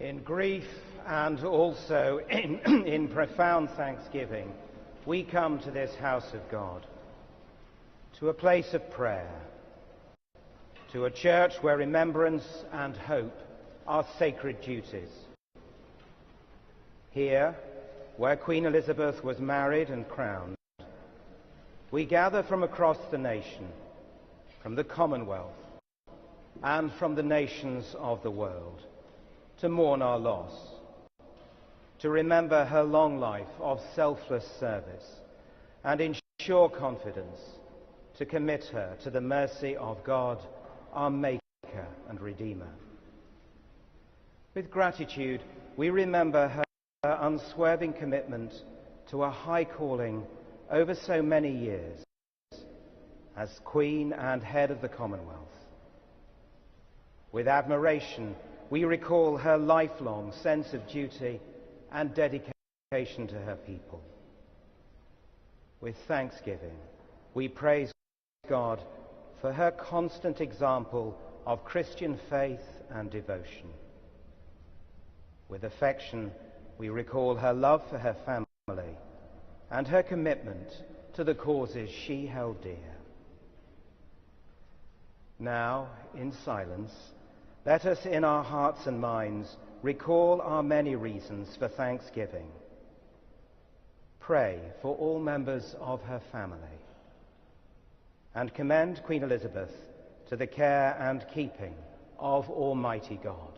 In grief and also in profound thanksgiving, we come to this house of God, to a place of prayer, to a church where remembrance and hope are sacred duties. Here, where Queen Elizabeth was married and crowned, we gather from across the nation, from the Commonwealth, and from the nations of the world, to mourn our loss, to remember her long life of selfless service, and in sure confidence to commit her to the mercy of God, our Maker and Redeemer. With gratitude, we remember her unswerving commitment to a high calling over so many years as Queen and head of the Commonwealth. With admiration, we recall her lifelong sense of duty and dedication to her people. With thanksgiving, we praise God for her constant example of Christian faith and devotion. With affection, we recall her love for her family and her commitment to the causes she held dear. Now, in silence, let us in our hearts and minds recall our many reasons for thanksgiving. Pray for all members of her family and commend Queen Elizabeth to the care and keeping of Almighty God.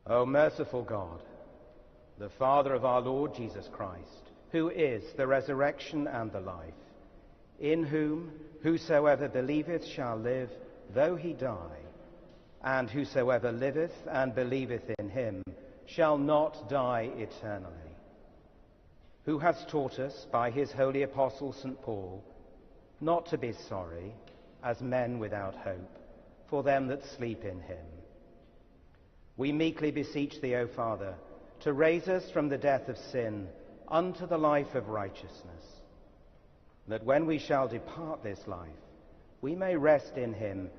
O merciful God, the Father of our Lord Jesus Christ, who is the resurrection and the life, in whom whosoever believeth shall live, though he die, and whosoever liveth and believeth in him shall not die eternally, who has taught us by his holy apostle St. Paul not to be sorry as men without hope for them that sleep in him. We meekly beseech thee, O Father, to raise us from the death of sin unto the life of righteousness, that when we shall depart this life, we may rest in him,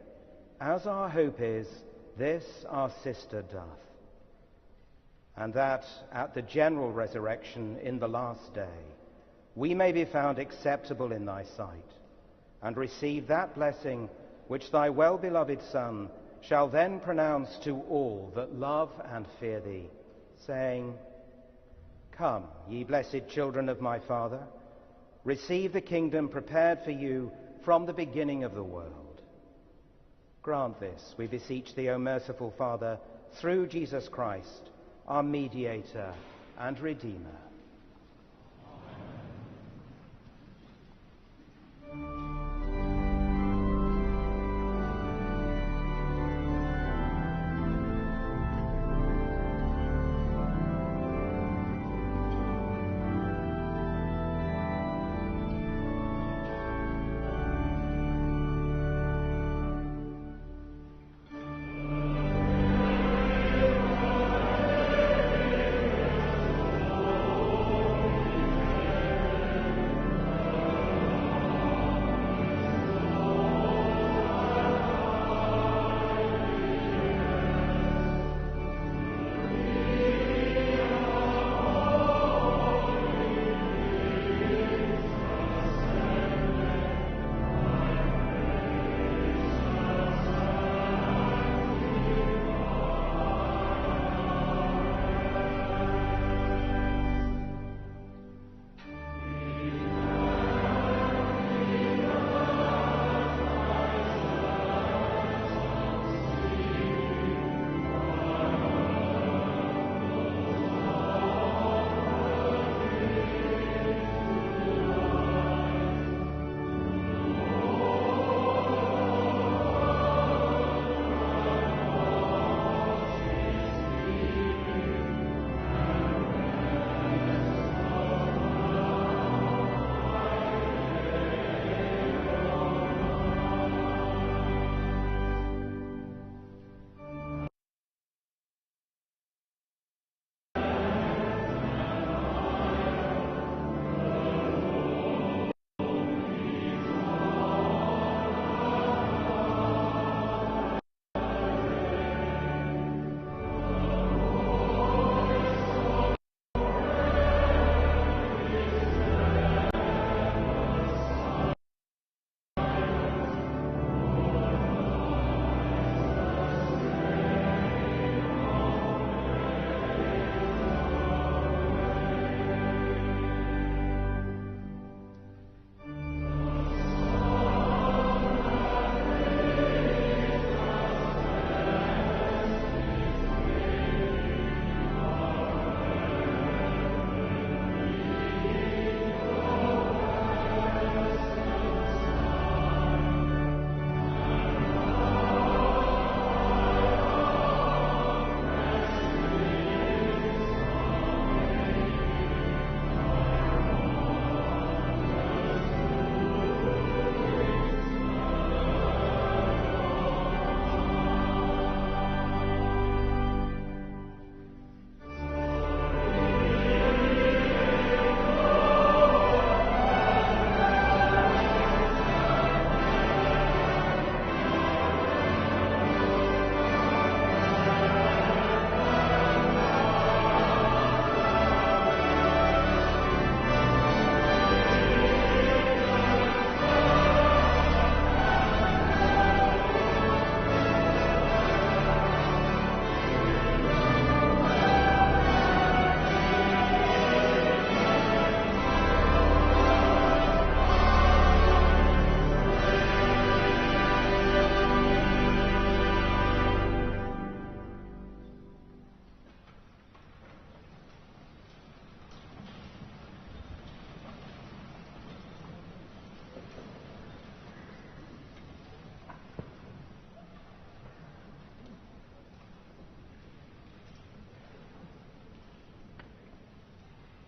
as our hope is, this our sister doth, and that at the general resurrection in the last day, we may be found acceptable in thy sight, and receive that blessing which thy well-beloved Son shall then pronounce to all that love and fear thee, saying, Come, ye blessed children of my Father, receive the kingdom prepared for you from the beginning of the world. Grant this, we beseech thee, O merciful Father, through Jesus Christ, our mediator and Redeemer.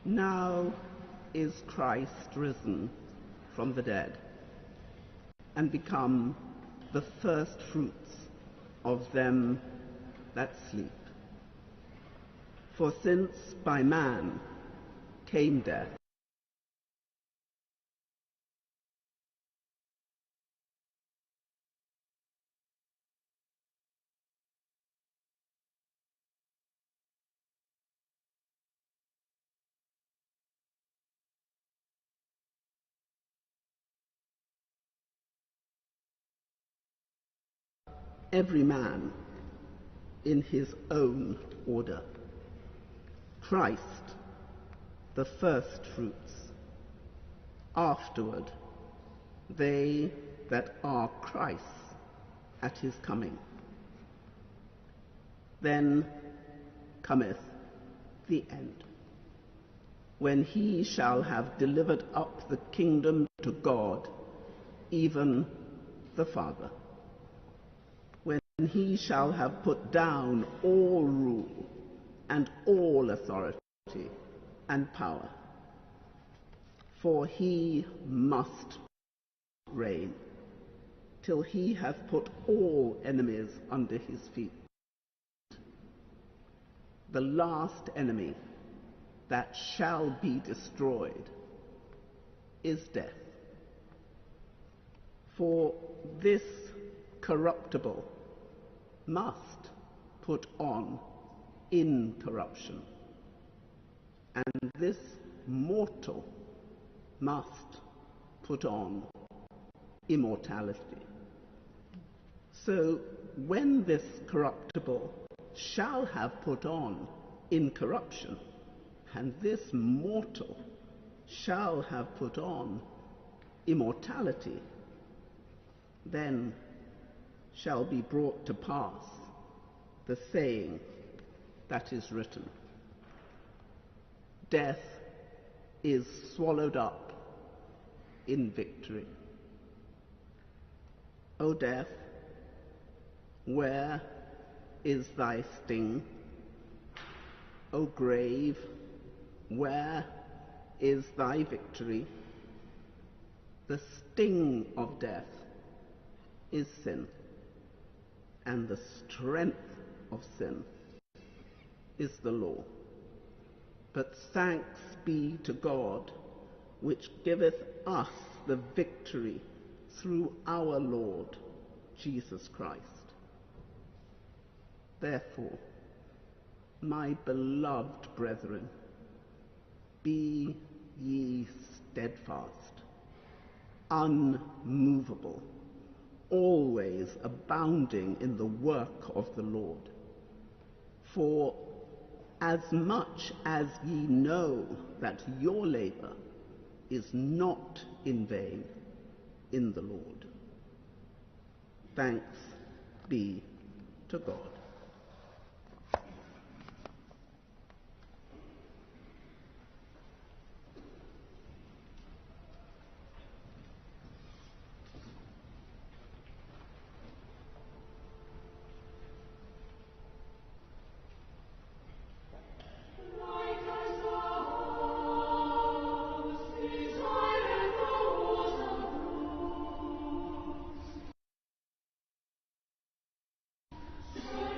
Now is Christ risen from the dead and become the first fruits of them that sleep. For since by man came death, every man in his own order. Christ, the first fruits. Afterward, they that are Christ's at his coming. Then cometh the end, when he shall have delivered up the kingdom to God, even the Father, when he shall have put down all rule and all authority and power. For he must reign till he hath put all enemies under his feet. The last enemy that shall be destroyed is death. For this corruptible must put on incorruption, and this mortal must put on immortality. So when this corruptible shall have put on incorruption, and this mortal shall have put on immortality, then shall be brought to pass the saying that is written, death is swallowed up in victory. O death, where is thy sting? O grave, where is thy victory? The sting of death is sin, and the strength of sin is the law. But thanks be to God, which giveth us the victory through our Lord Jesus Christ. Therefore, my beloved brethren, be ye steadfast, unmovable, always abounding in the work of the Lord. For as much as ye know that your labor is not in vain in the Lord. Thanks be to God. Thank you.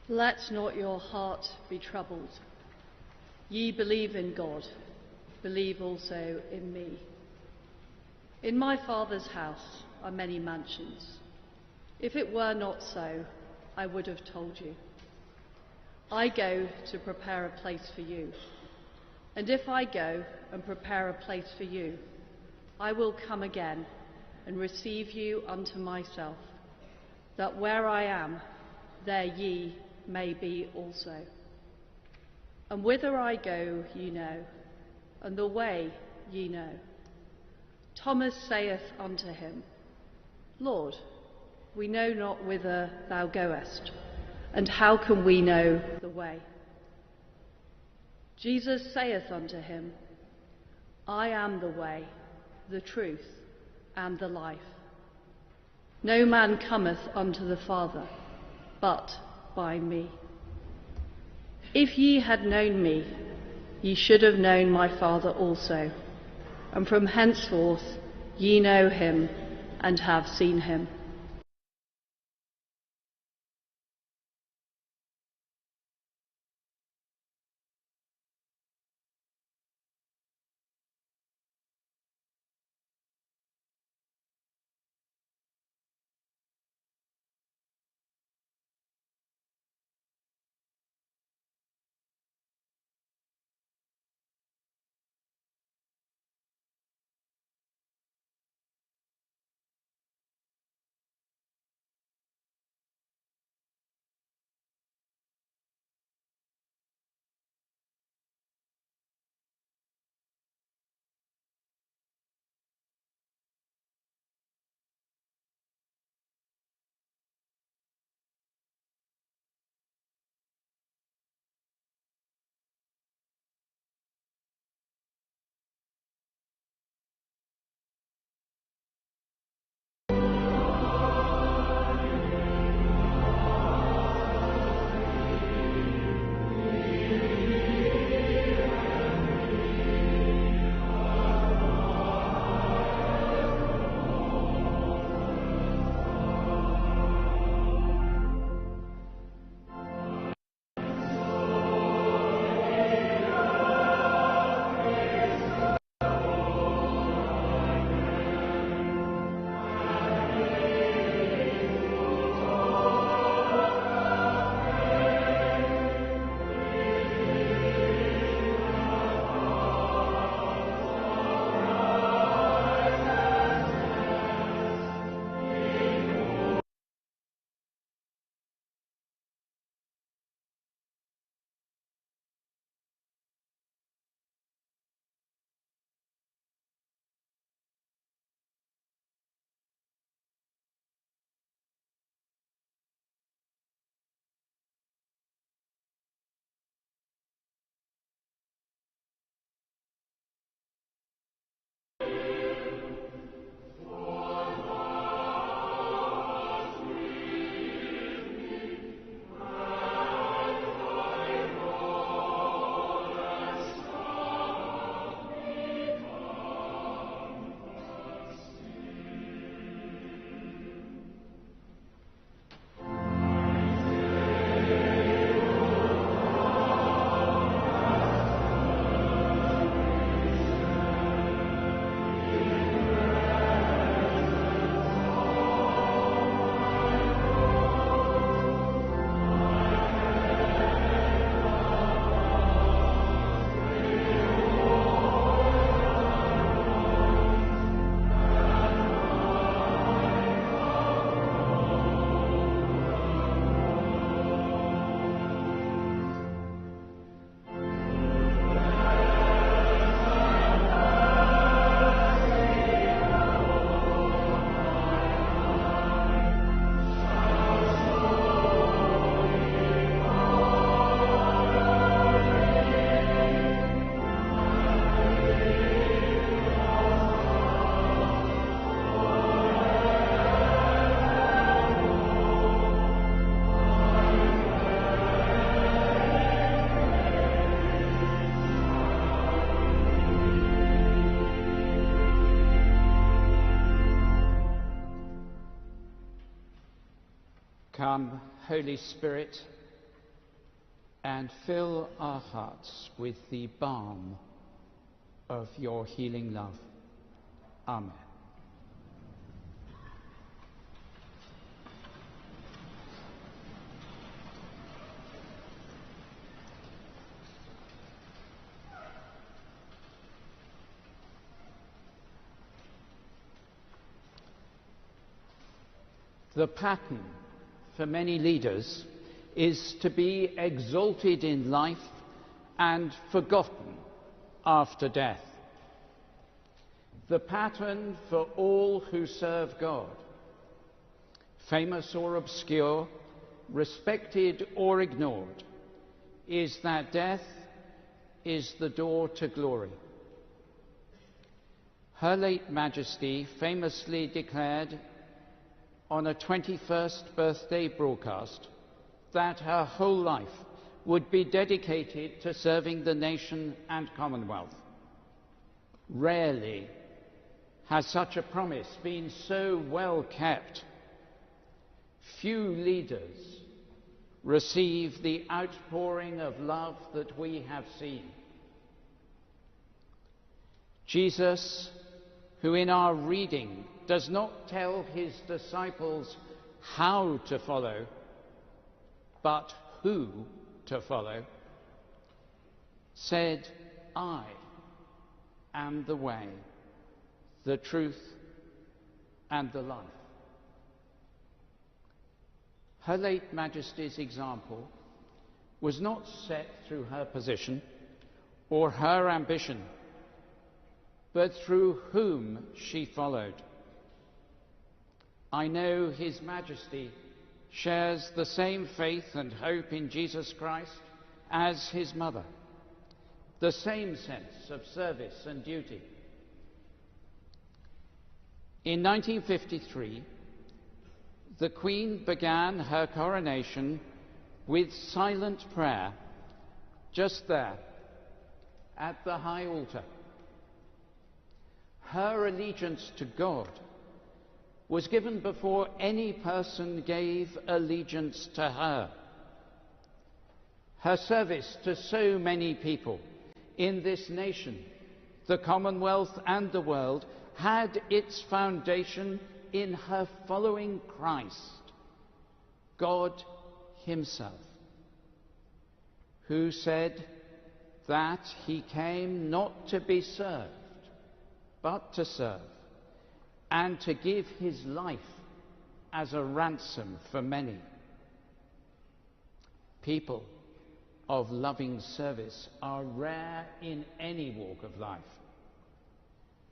Let not your heart be troubled. Ye believe in God, believe also in me. In my Father's house are many mansions. If it were not so, I would have told you. I go to prepare a place for you. And if I go and prepare a place for you, I will come again and receive you unto myself, that where I am, there ye may be also. And whither I go ye know, and the way ye know. Thomas saith unto him, Lord, we know not whither thou goest, and how can we know the way? Jesus saith unto him, I am the way, the truth, and the life. No man cometh unto the Father, but by me. If ye had known me, ye should have known my Father also, and from henceforth ye know him and have seen him. Come, Holy Spirit, and fill our hearts with the balm of your healing love. Amen. The pattern for many leaders is to be exalted in life and forgotten after death. The pattern for all who serve God, famous or obscure, respected or ignored, is that death is the door to glory. Her late Majesty famously declared on a 21st birthday broadcast that her whole life would be dedicated to serving the nation and Commonwealth. Rarely has such a promise been so well kept. Few leaders receive the outpouring of love that we have seen. Jesus, who in our reading does not tell his disciples how to follow, but who to follow, said, "I am the way, the truth, and the life." Her late Majesty's example was not set through her position or her ambition, but through whom she followed. I know His Majesty shares the same faith and hope in Jesus Christ as his mother, the same sense of service and duty. In 1953, the Queen began her coronation with silent prayer just there at the high altar. Her allegiance to God was given before any person gave allegiance to her. Her service to so many people in this nation, the Commonwealth and the world, had its foundation in her following Christ, God Himself, who said that He came not to be served, but to serve, and to give His life as a ransom for many. People of loving service are rare in any walk of life.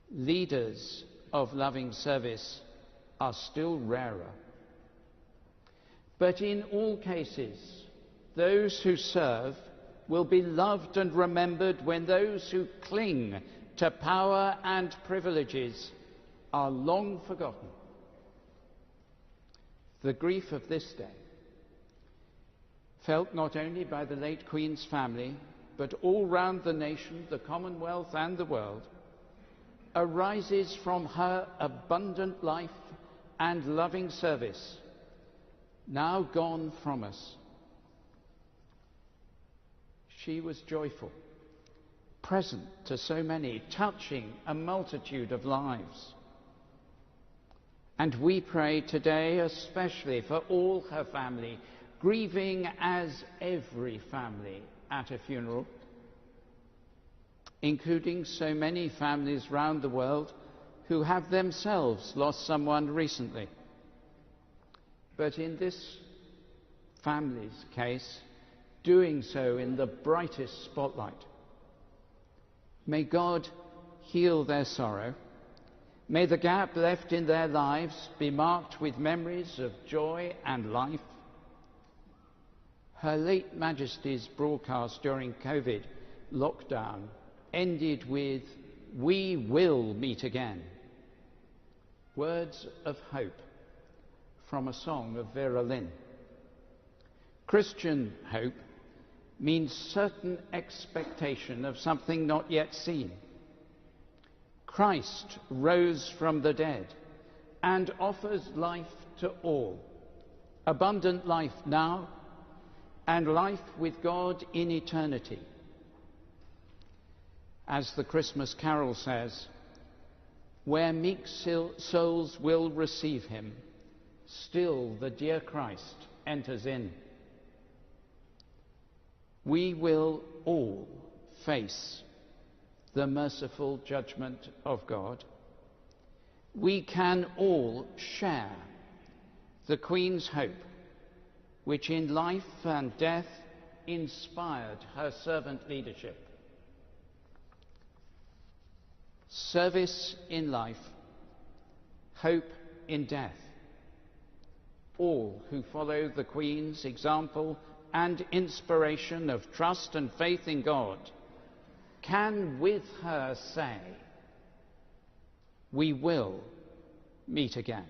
Leaders of loving service are still rarer. But in all cases, those who serve will be loved and remembered when those who cling to power and privileges are long forgotten. The grief of this day, felt not only by the late Queen's family, but all round the nation, the Commonwealth and the world, arises from her abundant life and loving service, now gone from us. She was joyful, present to so many, touching a multitude of lives. And we pray today especially for all her family, grieving as every family at a funeral, including so many families round the world who have themselves lost someone recently. But in this family's case, doing so in the brightest spotlight. May God heal their sorrow. May the gap left in their lives be marked with memories of joy and life. Her late Majesty's broadcast during COVID lockdown ended with, "We will meet again." Words of hope from a song of Vera Lynn. Christian hope means certain expectation of something not yet seen. Christ rose from the dead and offers life to all, abundant life now and life with God in eternity. As the Christmas carol says, where meek souls will receive him, still the dear Christ enters in. We will all face the merciful judgment of God. We can all share the Queen's hope, which in life and death inspired her servant leadership. Service in life, hope in death. All who follow the Queen's example and inspiration of trust and faith in God can with her say, we will meet again.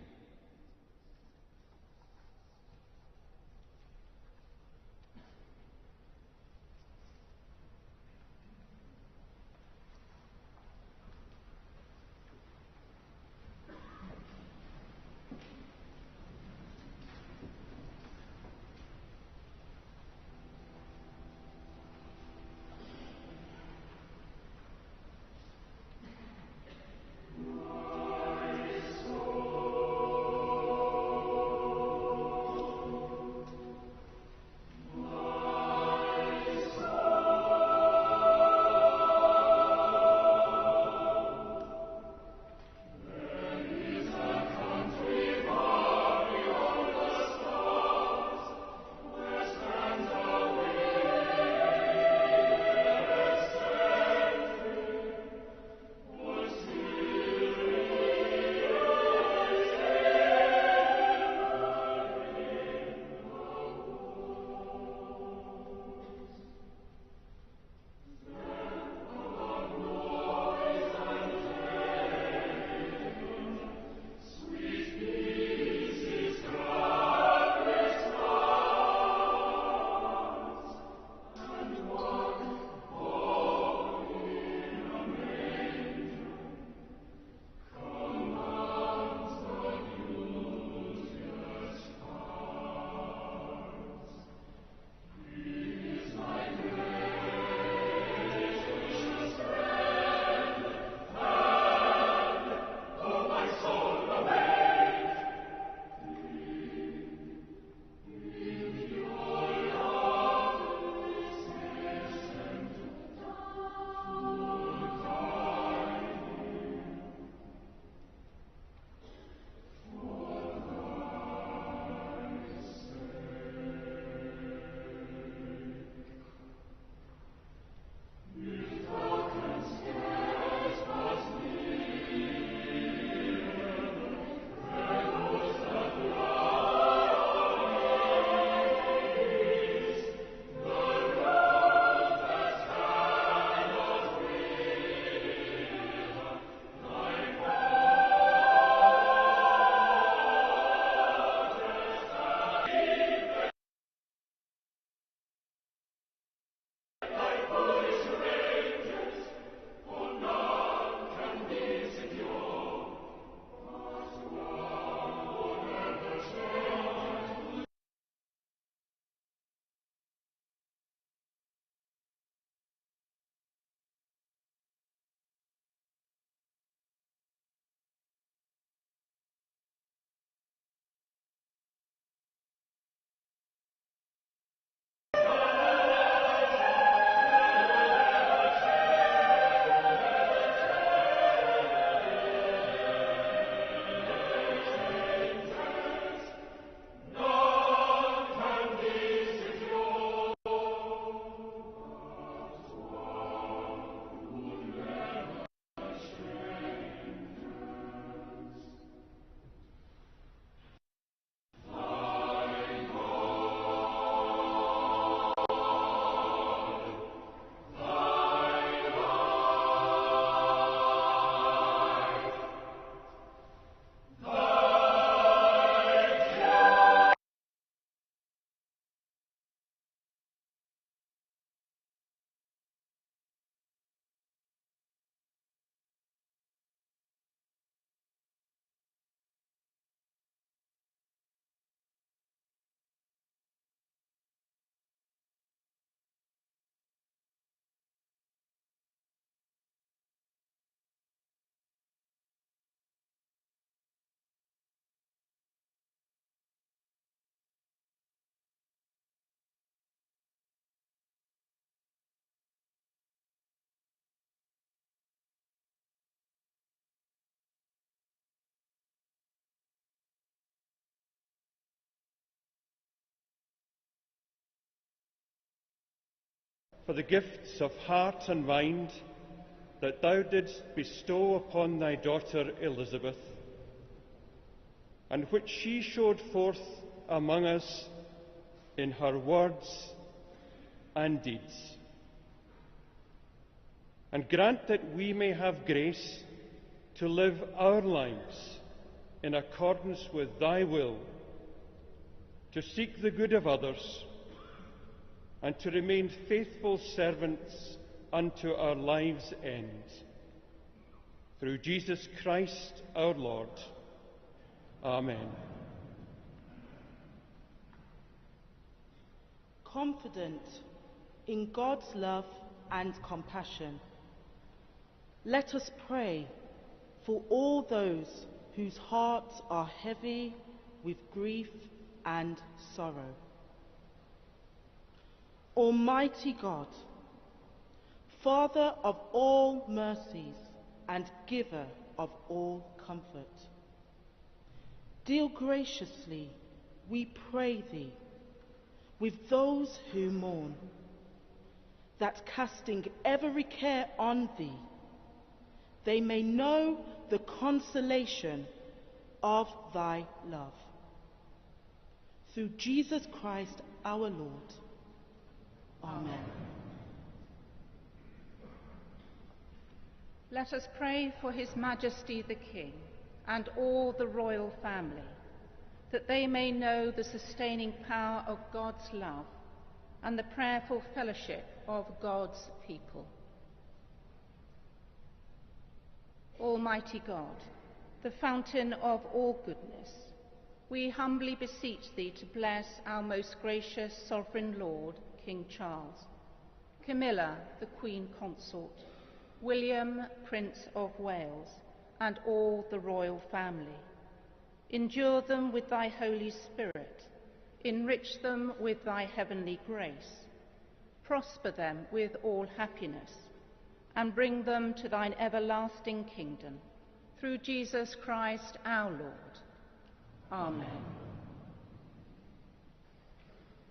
for the gifts of heart and mind that thou didst bestow upon thy daughter Elizabeth, and which she showed forth among us in her words and deeds. And grant that we may have grace to live our lives in accordance with thy will, to seek the good of others, and to remain faithful servants unto our lives' end. Through Jesus Christ our Lord. Amen. Confident in God's love and compassion, let us pray for all those whose hearts are heavy with grief and sorrow. Almighty God, Father of all mercies and giver of all comfort, deal graciously, we pray thee, with those who mourn, that casting every care on thee, they may know the consolation of thy love. Through Jesus Christ our Lord. Amen. Let us pray for His Majesty the King and all the royal family, that they may know the sustaining power of God's love and the prayerful fellowship of God's people. Almighty God, the fountain of all goodness, we humbly beseech thee to bless our most gracious sovereign Lord, King Charles, Camilla, the Queen Consort, William, Prince of Wales, and all the royal family. Endure them with thy Holy Spirit, enrich them with thy heavenly grace, prosper them with all happiness, and bring them to thine everlasting kingdom, through Jesus Christ our Lord. Amen.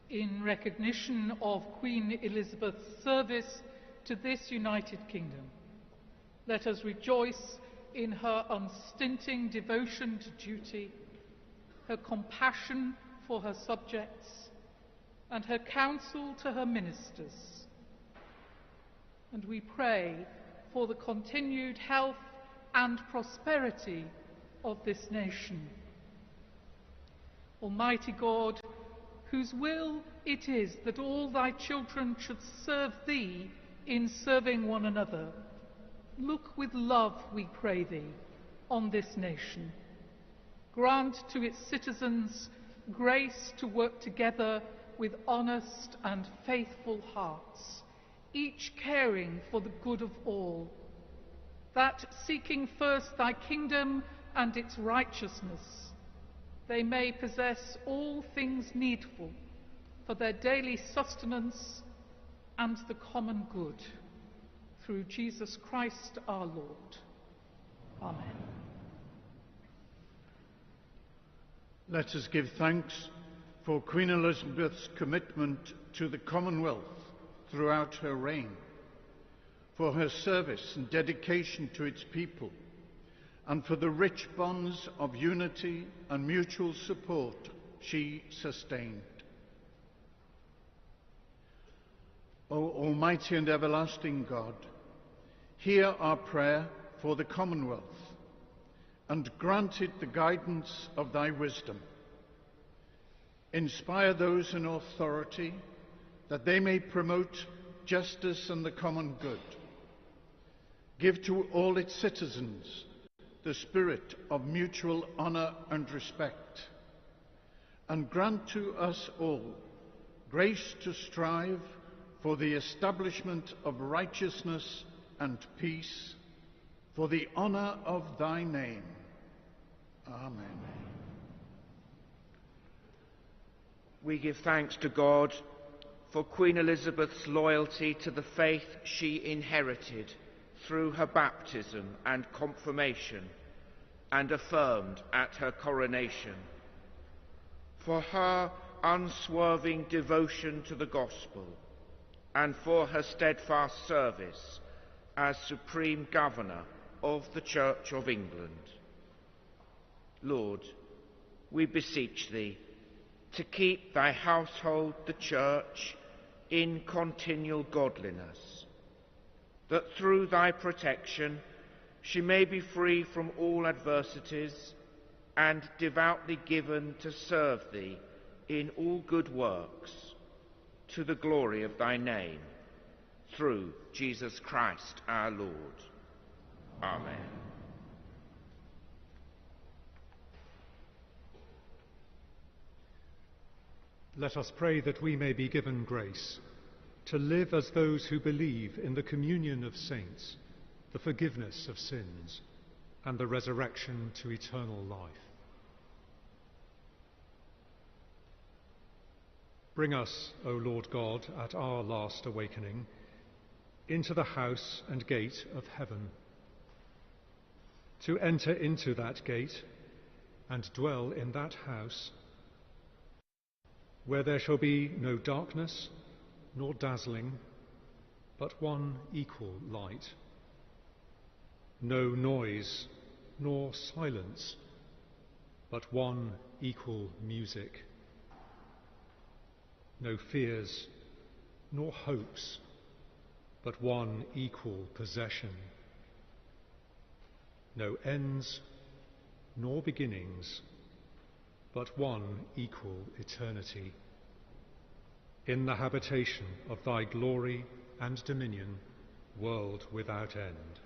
In recognition of Queen Elizabeth's service to this United Kingdom, let us rejoice in her unstinting devotion to duty, her compassion for her subjects, and her counsel to her ministers. And we pray for the continued health and prosperity of this nation. Almighty God, whose will it is that all thy children should serve thee in serving one another, look with love, we pray thee, on this nation. Grant to its citizens grace to work together with honest and faithful hearts, each caring for the good of all, that seeking first thy kingdom and its righteousness, they may possess all things needful for their daily sustenance and the common good. Through Jesus Christ our Lord. Amen. Let us give thanks for Queen Elizabeth's commitment to the Commonwealth throughout her reign, for her service and dedication to its people, and for the rich bonds of unity and mutual support she sustained. O Almighty and everlasting God, hear our prayer for the Commonwealth, and grant it the guidance of thy wisdom. Inspire those in authority, that they may promote justice and the common good. Give to all its citizens the spirit of mutual honour and respect, and grant to us all grace to strive for the establishment of righteousness and peace, for the honour of thy name. Amen. We give thanks to God for Queen Elizabeth's loyalty to the faith she inherited through her baptism and confirmation, and affirmed at her coronation, for her unswerving devotion to the gospel, and for her steadfast service as Supreme Governor of the Church of England. Lord, we beseech thee to keep thy household, the Church, in continual godliness, that through thy protection she may be free from all adversities and devoutly given to serve thee in all good works, to the glory of thy name, through Jesus Christ our Lord. Amen. Let us pray that we may be given grace to live as those who believe in the communion of saints, the forgiveness of sins, and the resurrection to eternal life. Bring us, O Lord God, at our last awakening, into the house and gate of heaven, to enter into that gate and dwell in that house, where there shall be no darkness nor dazzling, but one equal light, no noise nor silence, but one equal music, no fears nor hopes, but one equal possession, no ends nor beginnings, but one equal eternity, in the habitation of thy glory and dominion, world without end.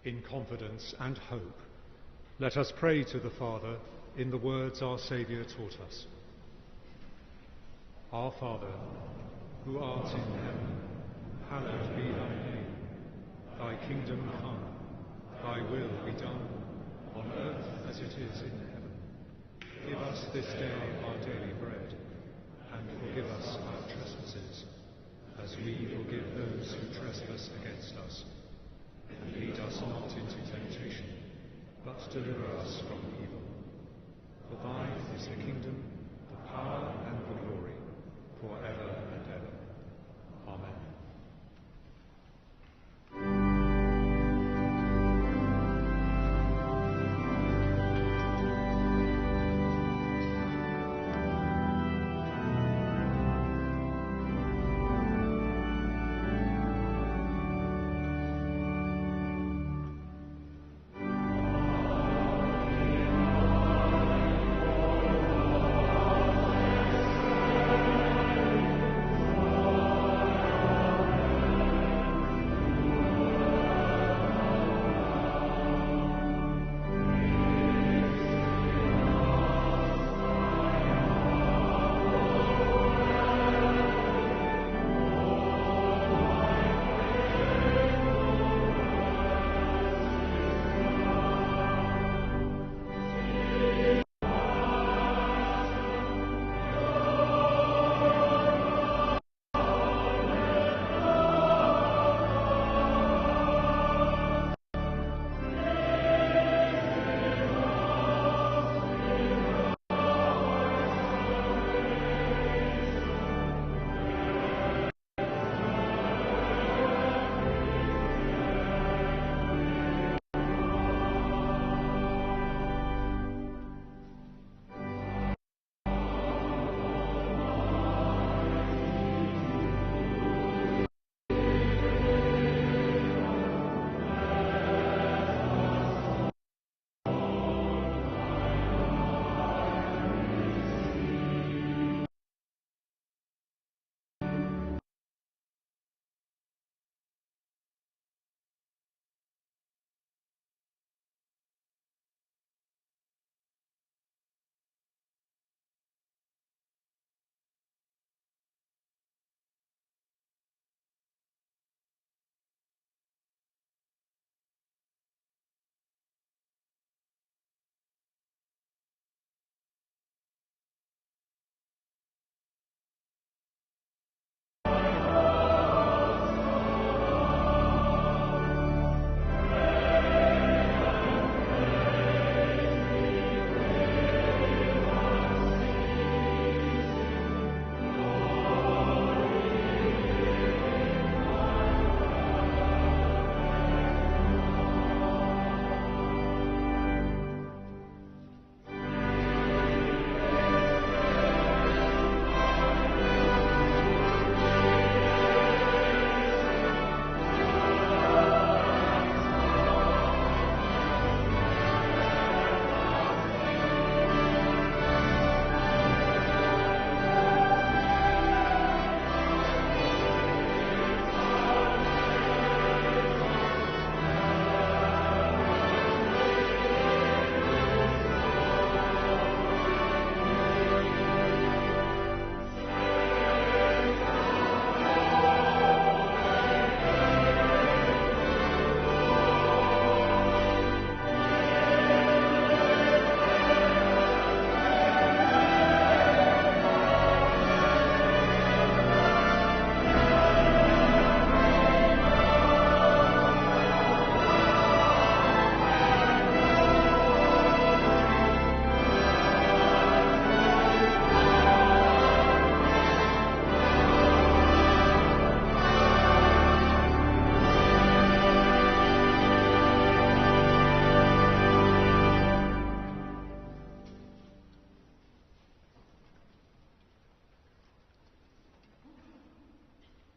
In confidence and hope, let us pray to the Father in the words our Saviour taught us. Our Father, who art in heaven, hallowed be thy name. Thy kingdom come, thy will be done, on earth as it is in heaven. Give us this day our daily bread, and forgive us our trespasses, as we forgive those who trespass against us. And lead us not into temptation, but deliver us from evil. For thine is the kingdom, the power, and the glory, forever and ever. Amen.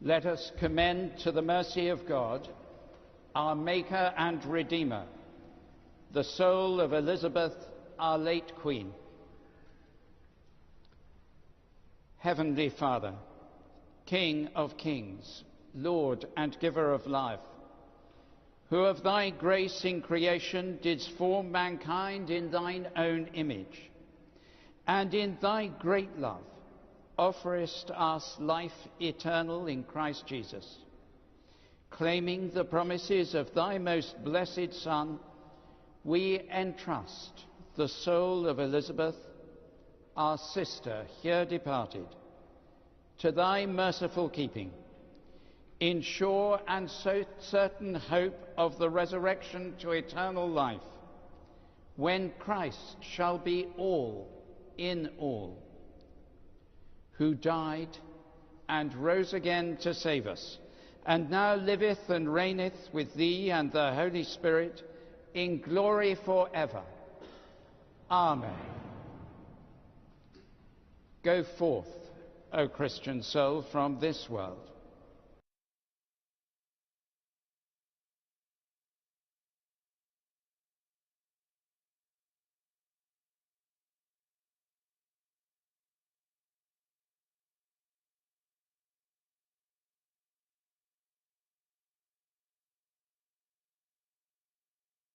Let us commend to the mercy of God, our Maker and Redeemer, the soul of Elizabeth, our late Queen. Heavenly Father, King of kings, Lord and giver of life, who of thy grace in creation didst form mankind in thine own image, and in thy great love offerest us life eternal in Christ Jesus. Claiming the promises of thy most blessed Son, we entrust the soul of Elizabeth, our sister here departed, to thy merciful keeping, in sure and so certain hope of the resurrection to eternal life, when Christ shall be all in all, who died and rose again to save us, and now liveth and reigneth with thee and the Holy Spirit in glory forever. Amen. Go forth, O Christian soul, from this world.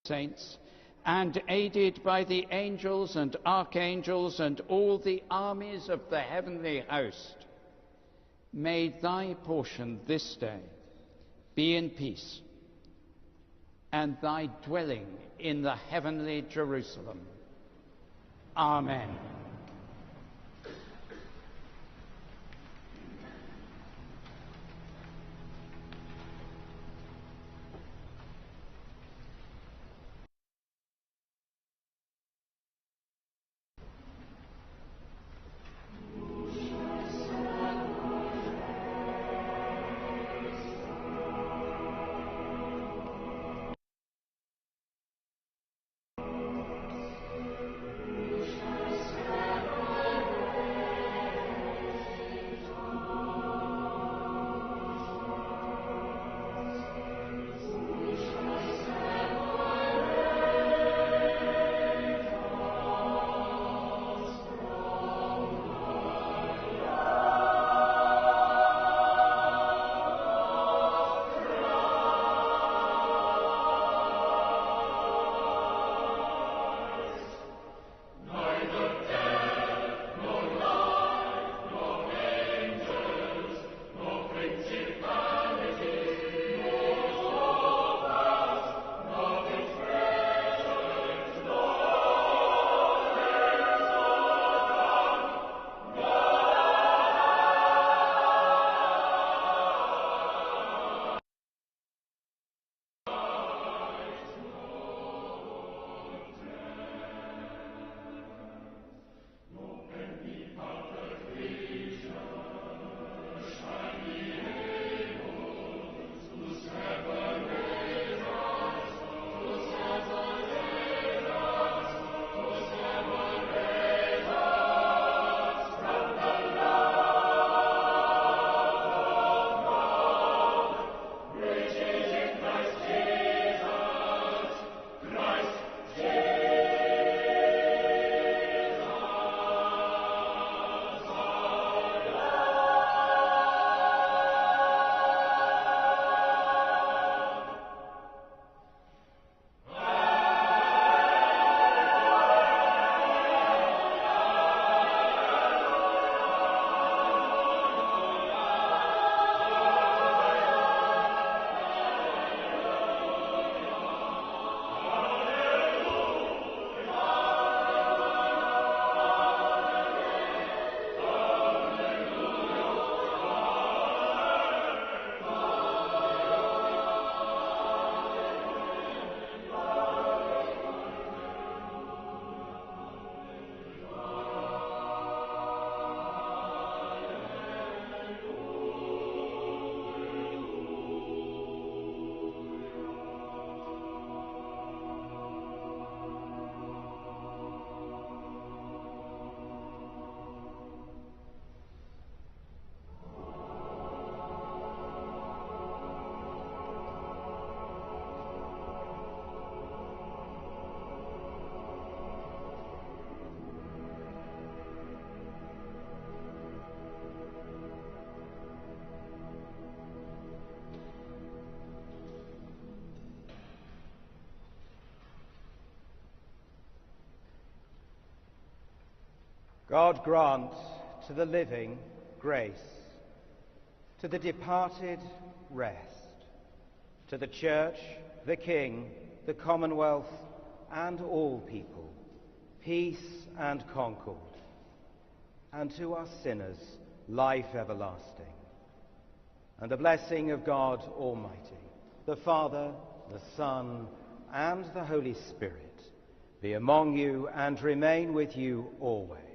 Saints, and aided by the angels and archangels and all the armies of the heavenly host, may thy portion this day be in peace, and thy dwelling in the heavenly Jerusalem. Amen. God grant to the living grace, to the departed rest, to the Church, the King, the Commonwealth, and all people, peace and concord, and to us sinners, life everlasting. And the blessing of God Almighty, the Father, the Son, and the Holy Spirit, be among you and remain with you always.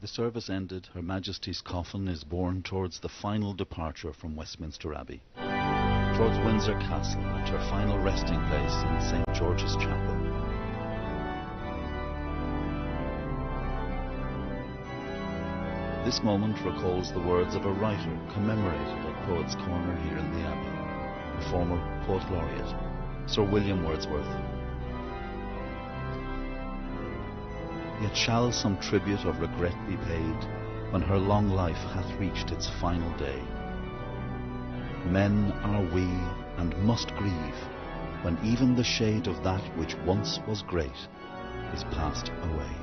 The service ended, Her Majesty's coffin is borne towards the final departure from Westminster Abbey, towards Windsor Castle and her final resting place in St. George's Chapel. This moment recalls the words of a writer commemorated at Poets' Corner here in the Abbey, the former Poet Laureate, Sir William Wordsworth. Yet shall some tribute of regret be paid when her long life hath reached its final day? Men are we, and must grieve, when even the shade of that which once was great is passed away.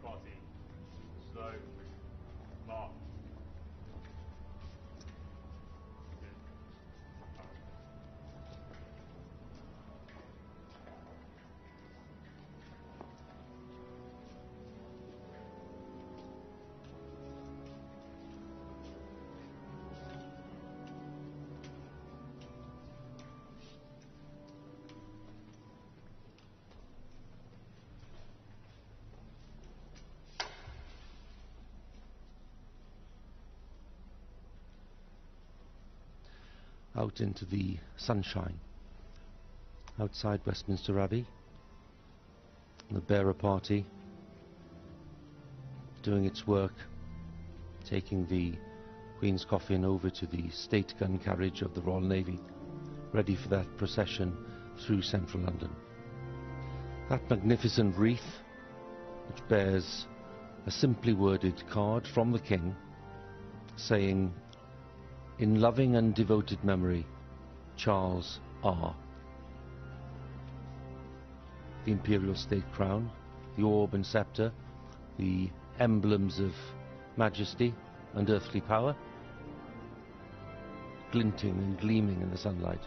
Party. Slow. Mark. Out into the sunshine outside Westminster Abbey, the bearer party doing its work, taking the Queen's coffin over to the state gun carriage of the Royal Navy, ready for that procession through central London. That magnificent wreath, which bears a simply worded card from the King saying, "In loving and devoted memory, Charles R." The imperial state crown, the orb and sceptre, the emblems of majesty and earthly power, glinting and gleaming in the sunlight.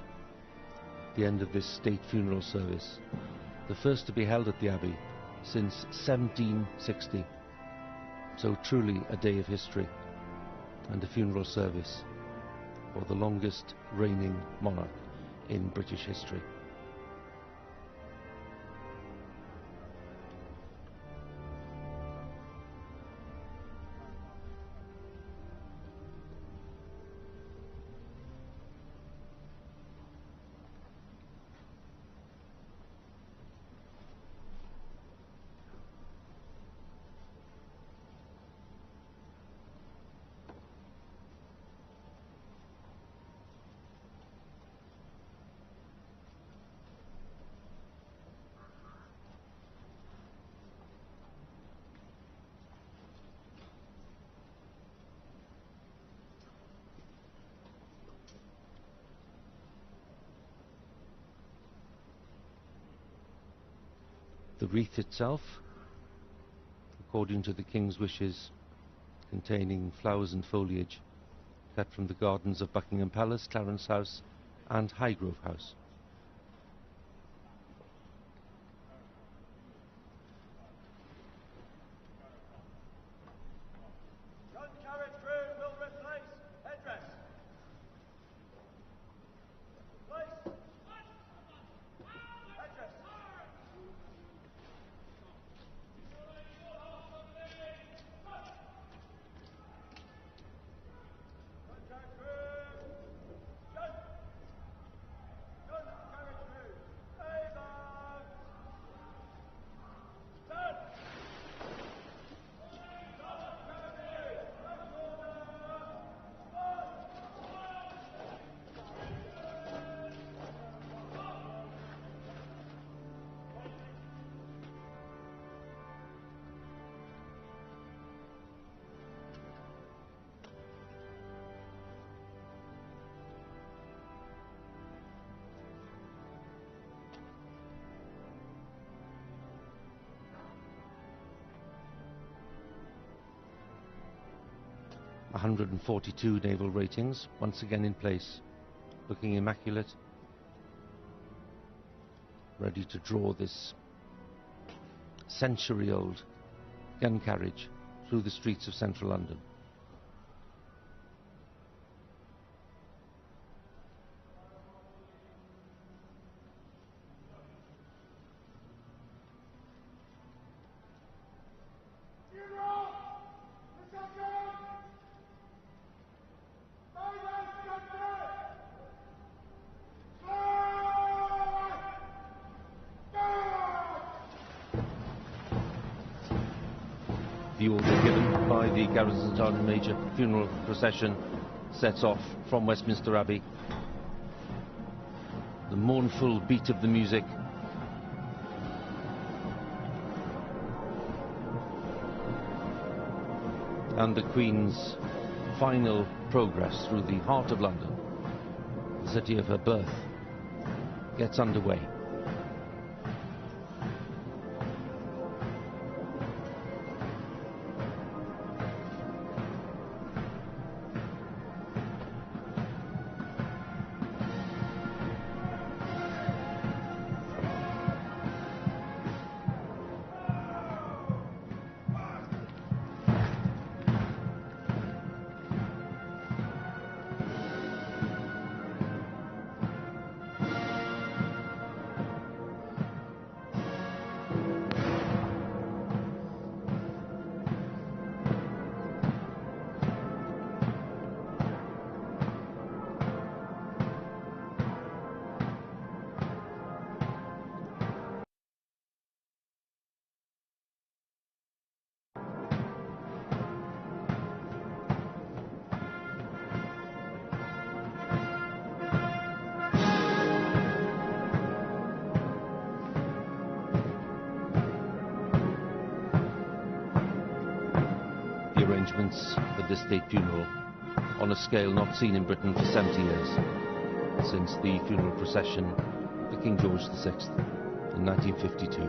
The end of this state funeral service, the first to be held at the Abbey since 1760. So truly a day of history, and a funeral service for the longest reigning monarch in British history. The wreath itself, according to the King's wishes, containing flowers and foliage cut from the gardens of Buckingham Palace, Clarence House and Highgrove House. .142 naval ratings, once again in place, looking immaculate, ready to draw this century-old gun carriage through the streets of central London. The order given by the Garrison Sergeant Major funeral procession sets off from Westminster Abbey. The mournful beat of the music and the Queen's final progress through the heart of London, the city of her birth, gets underway. Arrangements for this state funeral on a scale not seen in Britain for 70 years, since the funeral procession for King George VI in 1952.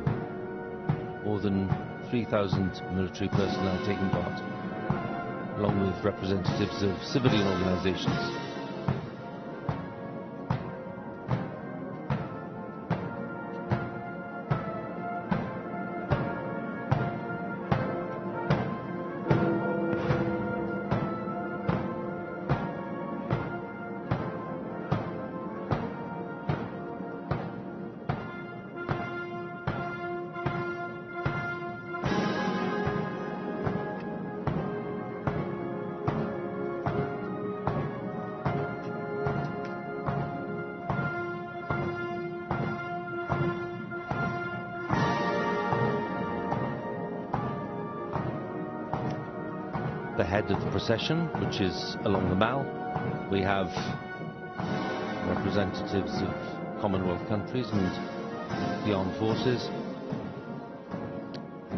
More than 3,000 military personnel taking part, along with representatives of civilian organisations. The head of the procession, which is along the Mall, we have representatives of Commonwealth countries and the armed forces,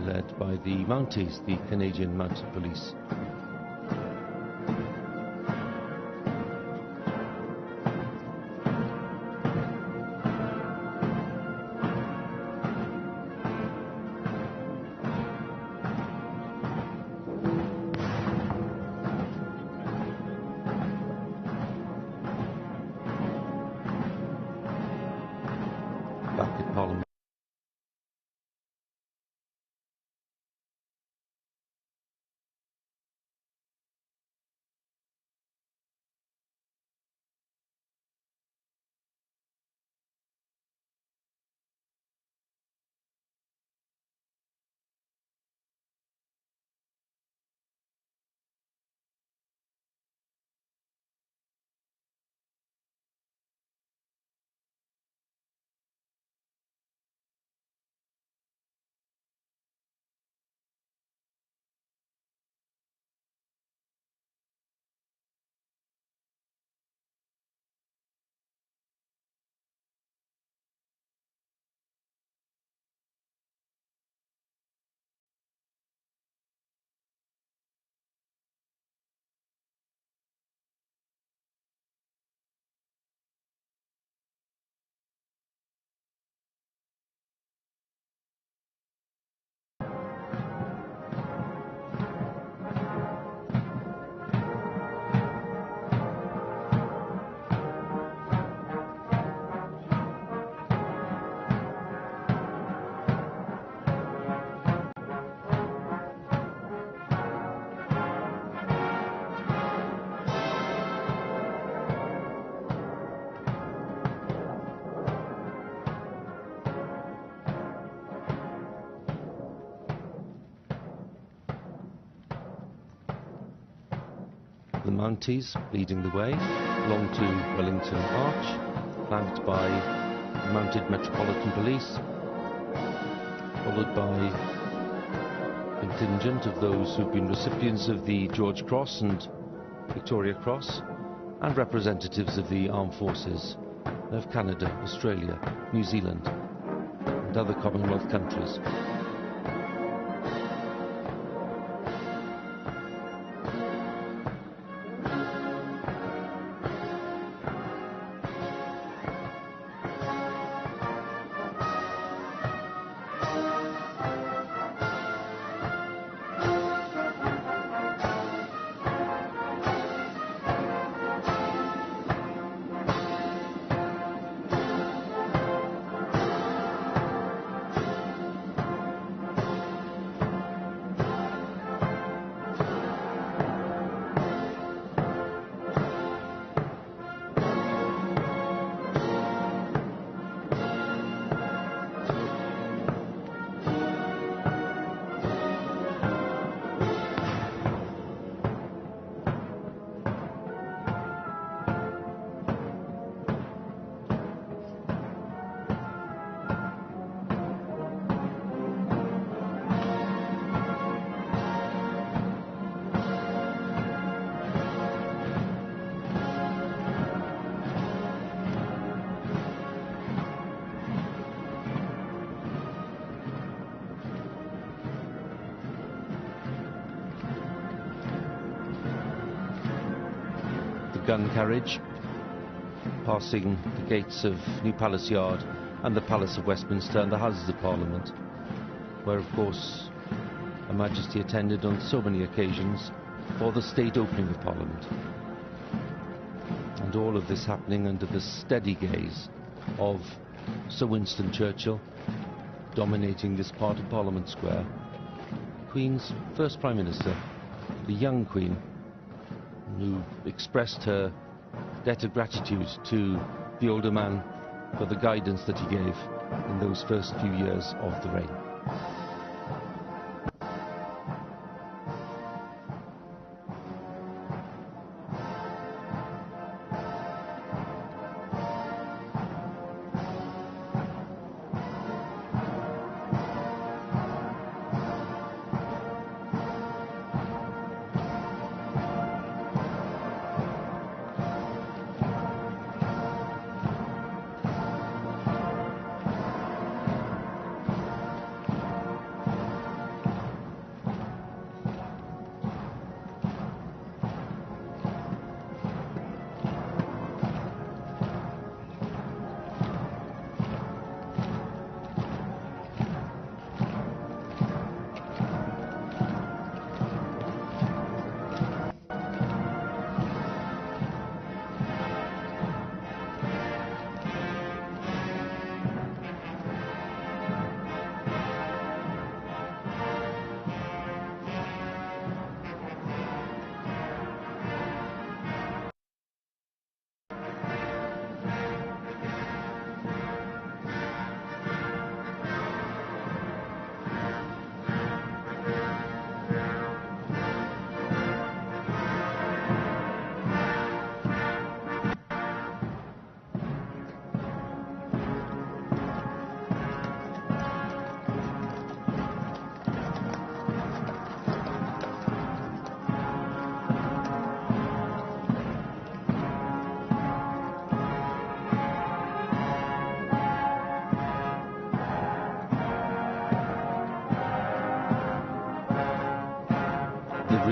led by the Mounties, the Canadian Mounted Police. Parliament. The Mounties leading the way along to Wellington Arch, flanked by the Mounted Metropolitan Police, followed by a contingent of those who've been recipients of the George Cross and Victoria Cross, and representatives of the armed forces of Canada, Australia, New Zealand and other Commonwealth countries. Gun carriage passing the gates of New Palace Yard and the Palace of Westminster and the Houses of Parliament, where of course Her Majesty attended on so many occasions for the state opening of Parliament. And all of this happening under the steady gaze of Sir Winston Churchill, dominating this part of Parliament Square, Queen's first Prime Minister, the young Queen, who expressed her debt of gratitude to the older man for the guidance that he gave in those first few years of the reign.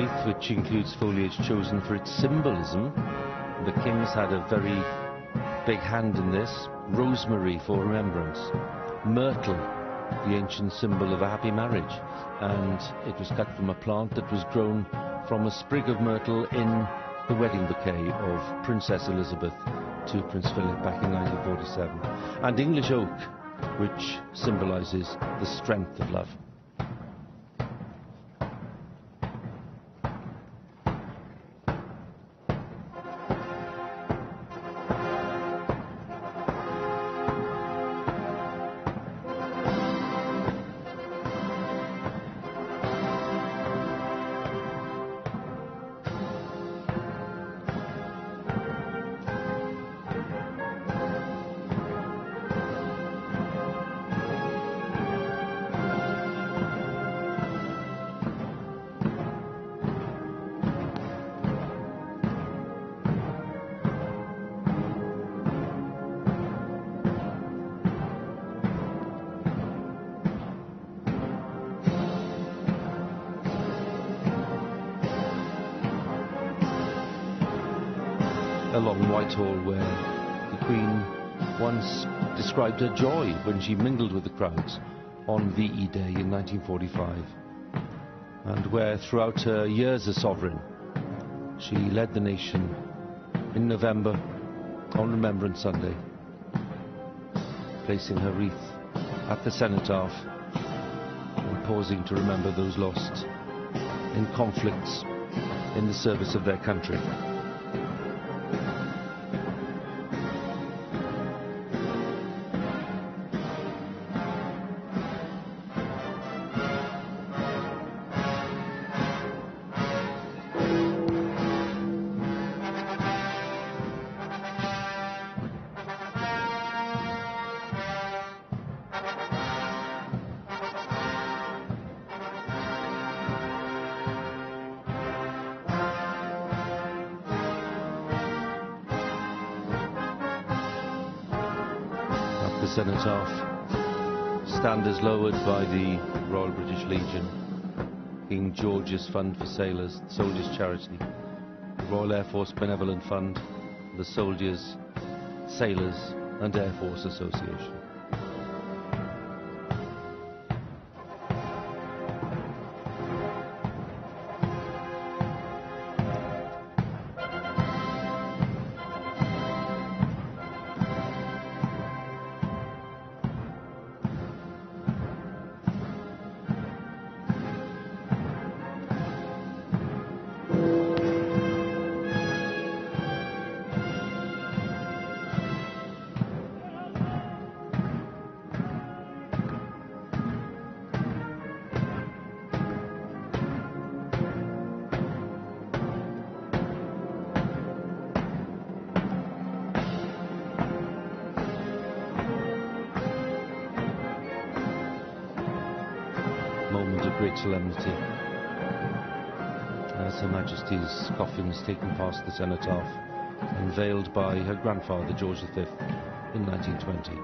wreath, which includes foliage chosen for its symbolism. The kings had a very big hand in this. Rosemary for remembrance. Myrtle, the ancient symbol of a happy marriage. And it was cut from a plant that was grown from a sprig of myrtle in the wedding bouquet of Princess Elizabeth to Prince Philip back in 1947. And English oak, which symbolises the strength of love. Along Whitehall, where the Queen once described her joy when she mingled with the crowds on VE Day in 1945, and where throughout her years as sovereign she led the nation in November on Remembrance Sunday, placing her wreath at the cenotaph and pausing to remember those lost in conflicts in the service of their country. Cenotaph, standards lowered by the Royal British Legion, King George's Fund for Sailors, Soldiers' Charity, the Royal Air Force Benevolent Fund, the Soldiers, Sailors and Air Force Association. Moment of great solemnity as Her Majesty's coffin is taken past the cenotaph, unveiled by her grandfather George V in 1920.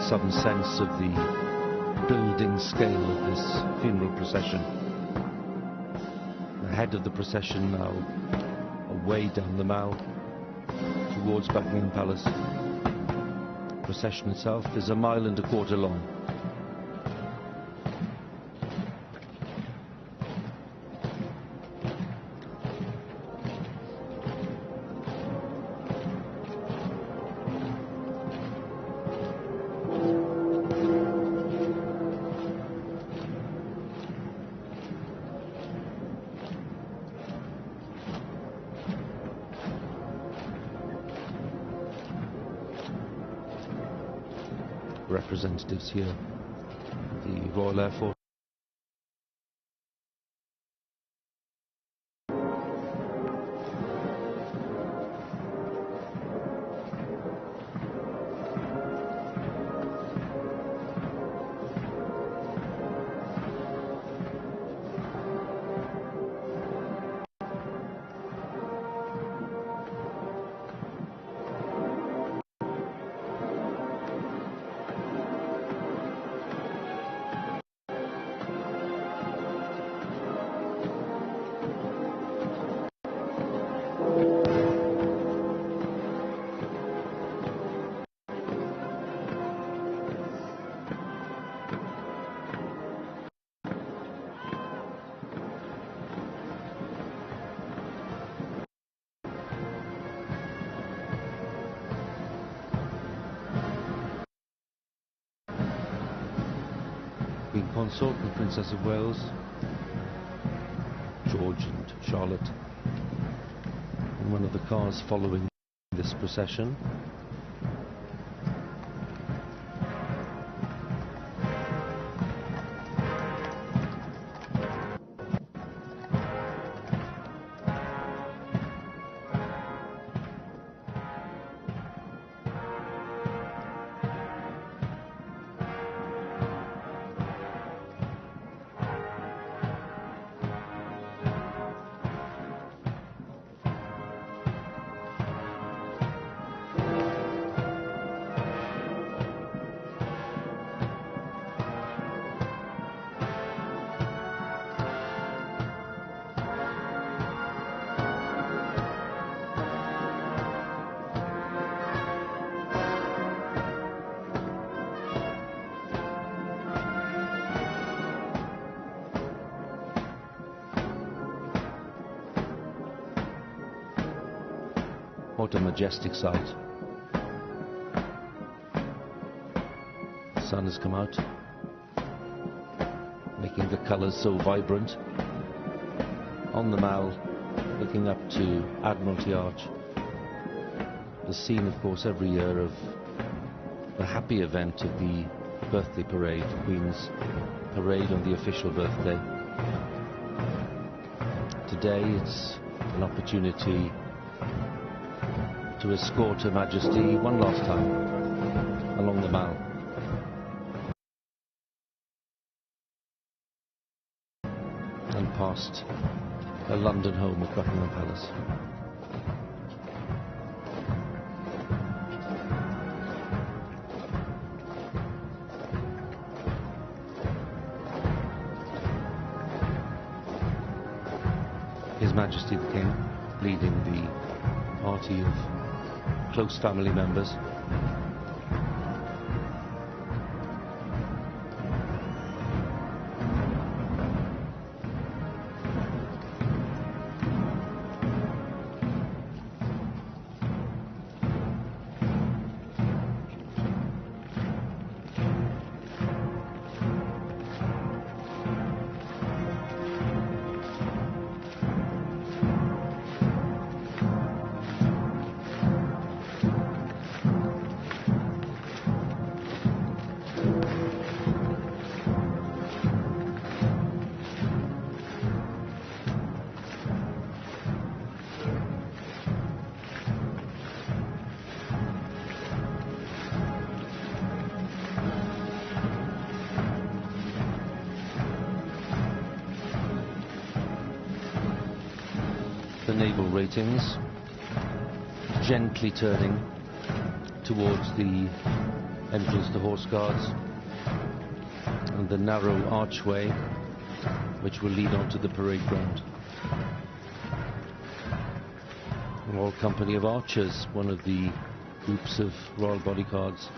Some sense of the building scale of this funeral procession. The head of the procession now away down the Mall towards Buckingham Palace. The procession itself is 1.25 miles long. representatives here, the Royal Air Force. Queen Consort and Princess of Wales, George and Charlotte, in one of the cars following this procession. What a majestic sight. The sun has come out, making the colours so vibrant. On the Mall, looking up to Admiralty Arch. The scene, of course, every year of the happy event of the birthday parade, the Queen's parade on the official birthday. Today it's an opportunity to escort Her Majesty one last time along the Mall. And past her London home at Buckingham Palace. His Majesty the King leading the party of close family members. The naval ratings gently turning towards the entrance to Horse Guards and the narrow archway which will lead onto the parade ground. A Royal Company of Archers, one of the groups of Royal Bodyguards.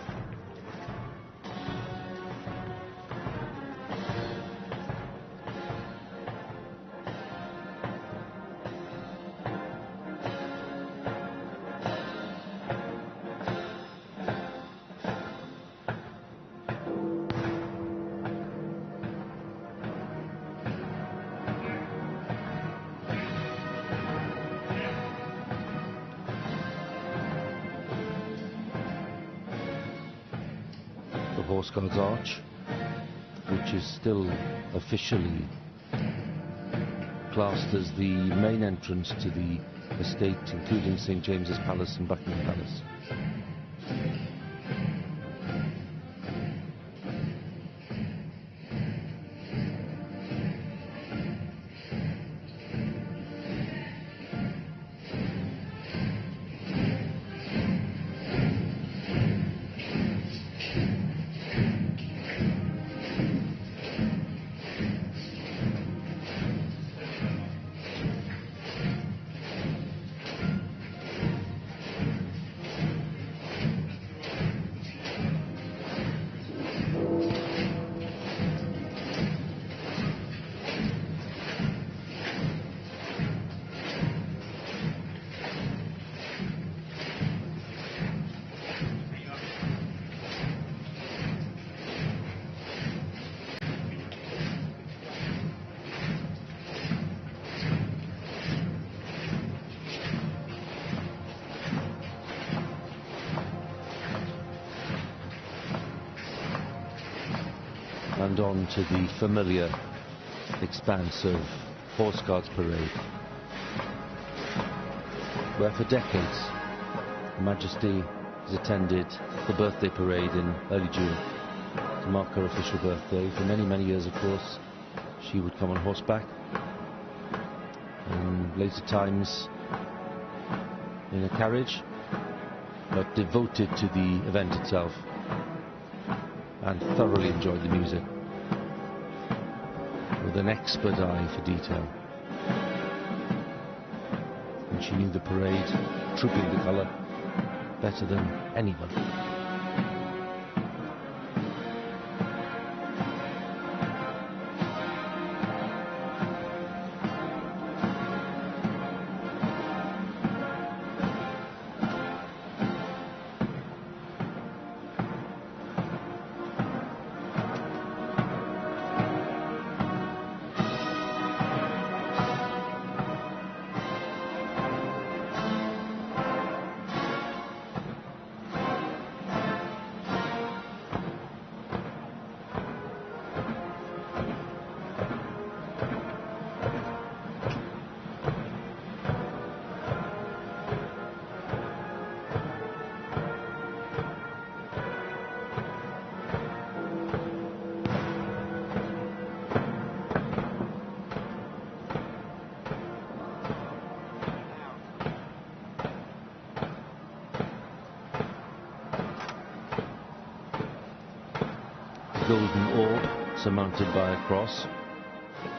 Horse Guards Arch, which is still officially classed as the main entrance to the estate, including St James's Palace and Buckingham Palace. And on to the familiar expanse of Horse Guards Parade, where for decades Her Majesty has attended the birthday parade in early June to mark her official birthday. For many, many years, of course, she would come on horseback. In later times in a carriage, but devoted to the event itself, and thoroughly enjoyed the music, with an expert eye for detail. And she knew the parade, trooping the colour, better than anyone. Golden orb surmounted by a cross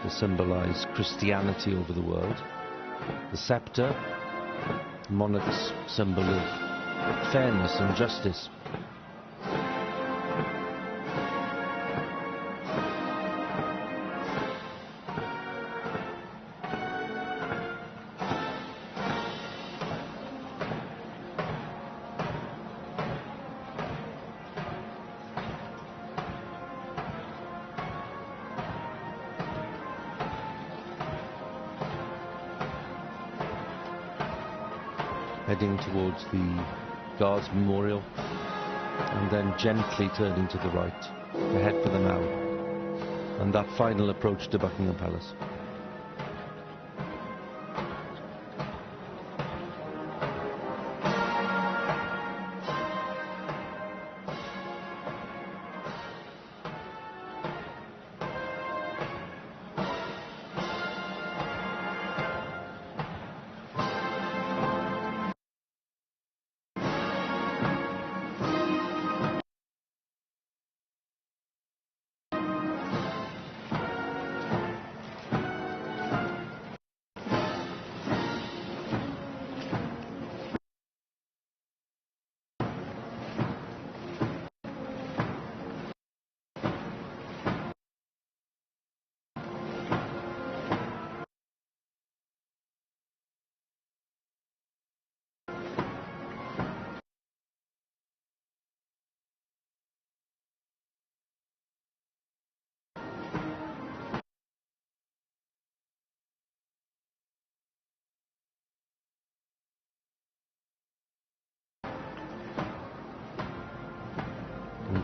to symbolize Christianity over the world. The scepter, the monarch's symbol of fairness and justice. Heading towards the Guards Memorial, and then gently turning to the right to head for the Mall, and that final approach to Buckingham Palace.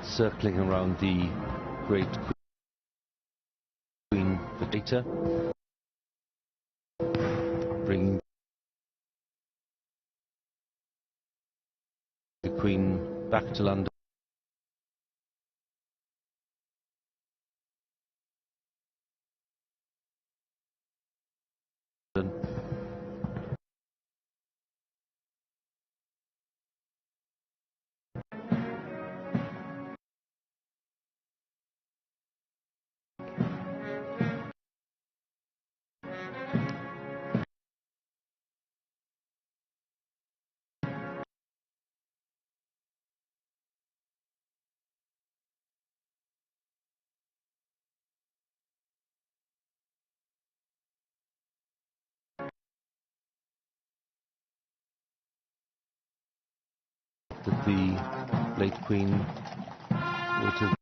circling around the great Queen Victoria, bringing the Queen back to London. That the late Queen would have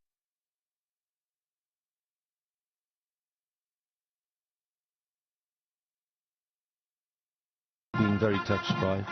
been very touched by.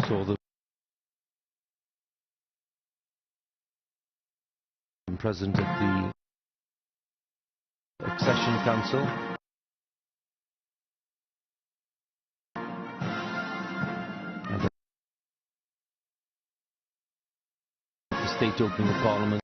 Saw the present at the Accession Council. And the state opening of Parliament.